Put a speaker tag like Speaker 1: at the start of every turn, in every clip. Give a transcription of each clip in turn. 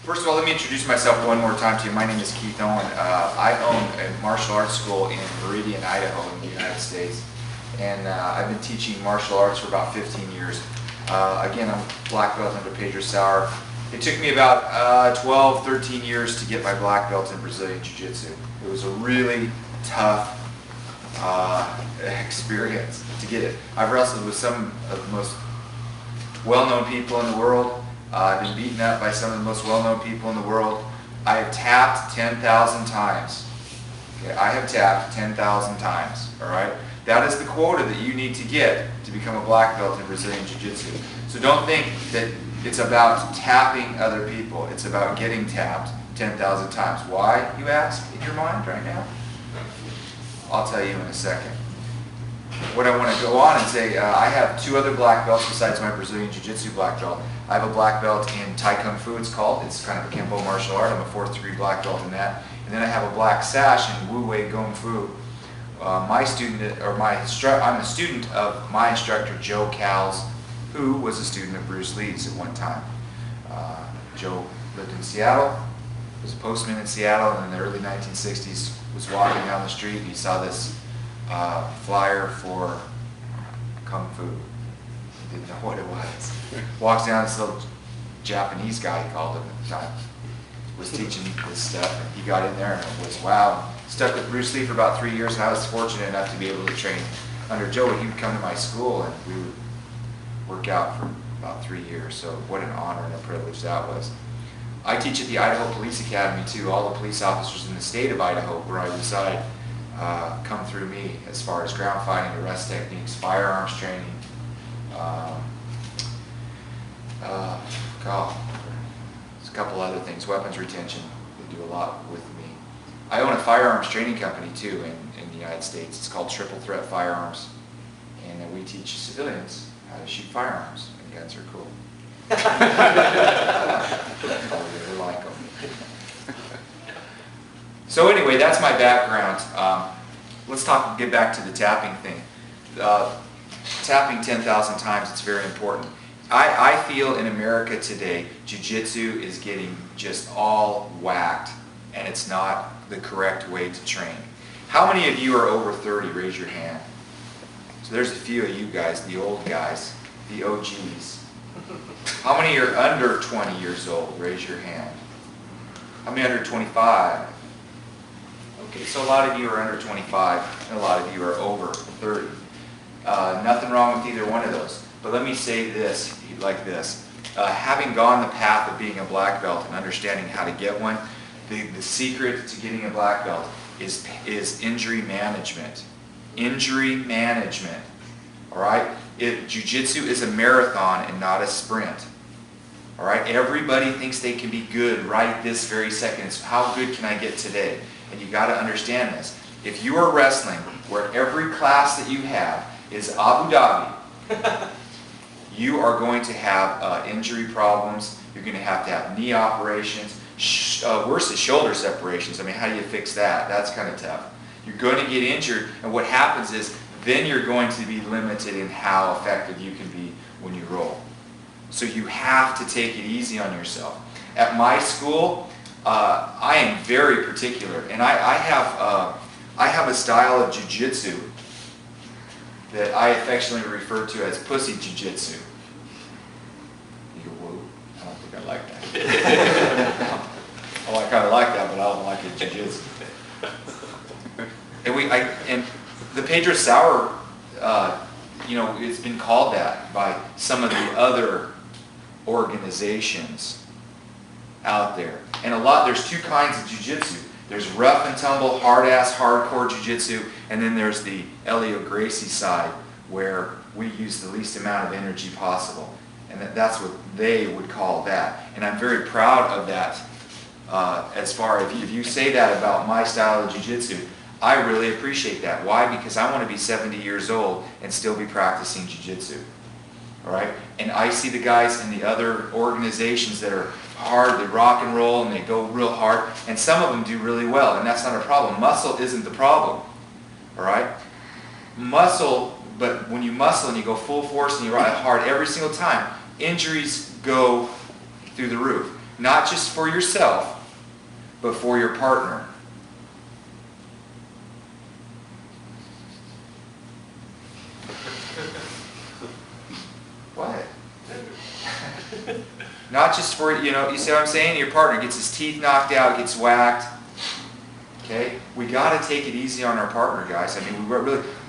Speaker 1: First of all, let me introduce myself one more time to you. My name is Keith Owen. I own a martial arts school in Meridian, Idaho in the United States. And I've been teaching martial arts for about 15 years. Again, I'm black belt under Pedro Sauer. It took me about 12, 13 years to get my black belt in Brazilian Jiu-Jitsu. It was a really tough experience to get it. I've wrestled with some of the most well-known people in the world. I've been beaten up by some of the most well-known people in the world. I have tapped 10,000 times. Okay, I have tapped 10,000 times, all right? That is the quota that you need to get to become a black belt in Brazilian Jiu-Jitsu. So don't think that it's about tapping other people. It's about getting tapped 10,000 times. Why, you ask, in your mind right now? I'll tell you in a second. What I want to go on and say, I have two other black belts besides my Brazilian Jiu-Jitsu black belt. I have a black belt in Tai Kung Fu, it's called. It's kind of a Kempo martial art. I'm a 4th degree black belt in that. And then I have a black sash in Wu Wei Kung Fu. I'm a student of my instructor, Joe Cowles, who was a student of Bruce Lee's at one time. Joe lived in Seattle, was a postman in Seattle, and in the early 1960s was walking down the street and he saw this flyer for Kung Fu. He didn't know what it was. Walks down, this little Japanese guy, he called him at the time, was teaching this stuff, and he got in there and it was wow. Stuck with Bruce Lee for about 3 years, and I was fortunate enough to be able to train under Joe. He would come to my school and we would work out for about 3 years, so what an honor and a privilege that was. I teach at the Idaho Police Academy too. All the police officers in the state of Idaho where I reside come through me as far as ground fighting, arrest techniques, firearms training. There's a couple other things. Weapons retention, they do a lot with me. I own a firearms training company too in the United States. It's called Triple Threat Firearms, and we teach civilians how to shoot firearms, and guns are cool. They like them. So anyway, that's my background. Let's get back to the tapping thing. Tapping 10,000 times, it's very important. I feel in America today, Jiu-Jitsu is getting just all whacked, and it's not the correct way to train. How many of you are over 30? Raise your hand. So there's a few of you guys, the old guys, the OGs. How many are under 20 years old? Raise your hand. How many under 25? Okay, so a lot of you are under 25, and a lot of you are over 30. Nothing wrong with either one of those. But let me say this, like this. Having gone the path of being a black belt and understanding how to get one, the secret to getting a black belt is injury management. Injury management. All right? Jiu-Jitsu is a marathon and not a sprint. All right? Everybody thinks they can be good right this very second. It's how good can I get today? And you got to understand this. If you are wrestling where every class that you have is Abu Dhabi, you are going to have injury problems. You're going to have knee operations. Worse is shoulder separations. I mean, how do you fix that? That's kind of tough. You're going to get injured, and what happens is then you're going to be limited in how effective you can be when you roll. So you have to take it easy on yourself. At my school, I am very particular, and I have a style of jiu-jitsu that I affectionately refer to as pussy jiu-jitsu. You go, whoa, I don't think I like that. Oh, I kind of like that, but I don't like it jiu-jitsu. And the Pedro Sauer, it's been called that by some of the other organizations out there. And there's two kinds of jiu-jitsu. There's rough and tumble, hard-ass, hardcore jiu-jitsu, and then there's the Elio Gracie side, where we use the least amount of energy possible. And that's what they would call that. And I'm very proud of that. As far as if you say that about my style of jiu-jitsu, I really appreciate that. Why? Because I want to be 70 years old and still be practicing jiu-jitsu. All right? And I see the guys in the other organizations that are hard, they rock and roll and they go real hard, and some of them do really well, and that's not a problem. Muscle isn't the problem. All right? Muscle, but when you muscle and you go full force and you ride hard every single time, injuries go through the roof. Not just for yourself, but for your partner. What? Not just for, you see what I'm saying? Your partner gets his teeth knocked out, gets whacked. Okay? We got to take it easy on our partner, guys. I mean,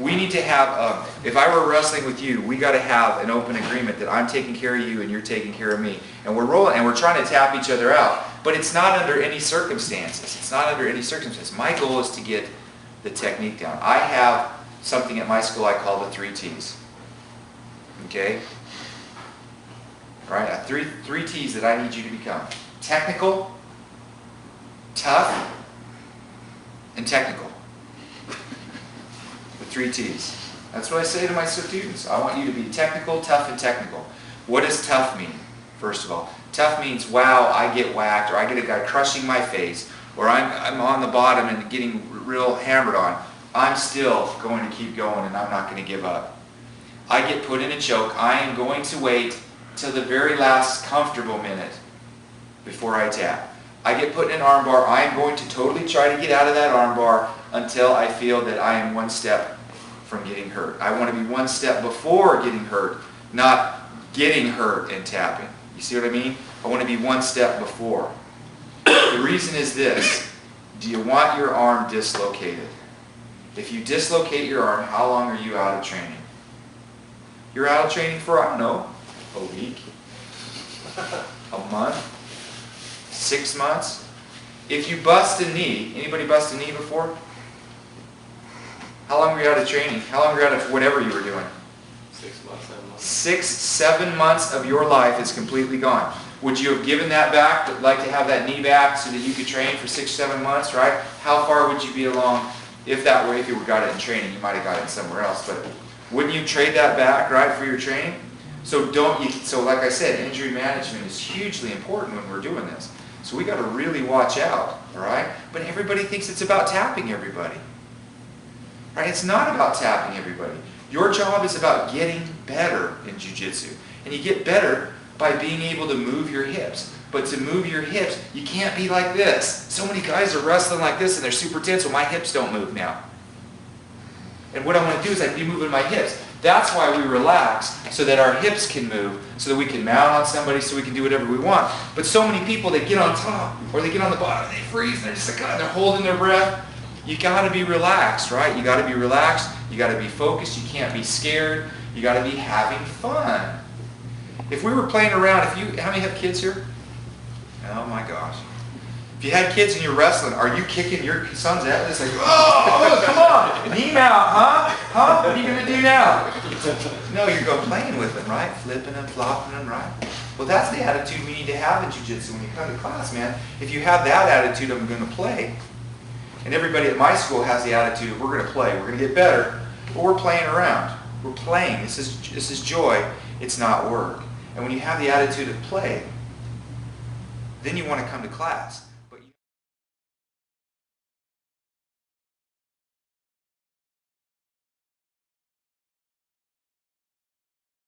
Speaker 1: we need to have, if I were wrestling with you, we got to have an open agreement that I'm taking care of you and you're taking care of me. And we're rolling, and we're trying to tap each other out. But it's not under any circumstances. It's not under any circumstances. My goal is to get the technique down. I have something at my school I call the 3 T's. Okay? All right? Three T's that I need you to become. Technical, tough, and technical. The 3 T's. That's what I say to my students. I want you to be technical, tough, and technical. What does tough mean, first of all? Tough means, wow, I get whacked, or I get a guy crushing my face, or I'm on the bottom and getting real hammered on. I'm still going to keep going, and I'm not going to give up. I get put in a choke. I am going to wait till the very last comfortable minute before I tap. I get put in an arm bar. I am going to totally try to get out of that arm bar until I feel that I am one step from getting hurt. I want to be one step before getting hurt, not getting hurt and tapping. You see what I mean? I want to be one step before. The reason is this. Do you want your arm dislocated? If you dislocate your arm, how long are you out of training? You're out of training for, I don't know, a week, a month, 6 months. If you bust a knee, anybody bust a knee before? How long were you out of training? How long were you out of whatever you were doing?
Speaker 2: 6 months, 7 months.
Speaker 1: 6, 7 months of your life is completely gone. Would you have given that back, like to have that knee back so that you could train for 6, 7 months, right? How far would you be along if that way, if you got it in training? You might have got it somewhere else, but wouldn't you trade that back, right, for your training? So like I said, injury management is hugely important when we're doing this. So we got to really watch out, all right? But everybody thinks it's about tapping everybody. Right? It's not about tapping everybody. Your job is about getting better in jiu-jitsu. And you get better by being able to move your hips. But to move your hips, you can't be like this. So many guys are wrestling like this and they're super tense, well, my hips don't move now. And what I want to do is I be moving my hips. That's why we relax, so that our hips can move, so that we can mount on somebody, so we can do whatever we want. But so many people, they get on top, or they get on the bottom, and they freeze, and they're just like, they're holding their breath. You got to be relaxed, right? You got to be relaxed. You got to be focused. You can't be scared. You got to be having fun. If we were playing around, how many have kids here? Oh my gosh. If you had kids and you're wrestling, are you kicking your son's ass? It's like, oh, come on, knee mount, huh? What are you going to do now? No, you're going playing with them, right? Flipping them, flopping them, right? Well, that's the attitude we need to have in jiu-jitsu when you come to class, man. If you have that attitude, I'm going to play. And everybody at my school has the attitude of we're going to play, we're going to get better, but we're playing around. We're playing. This is joy. It's not work. And when you have the attitude of play, then you want to come to class.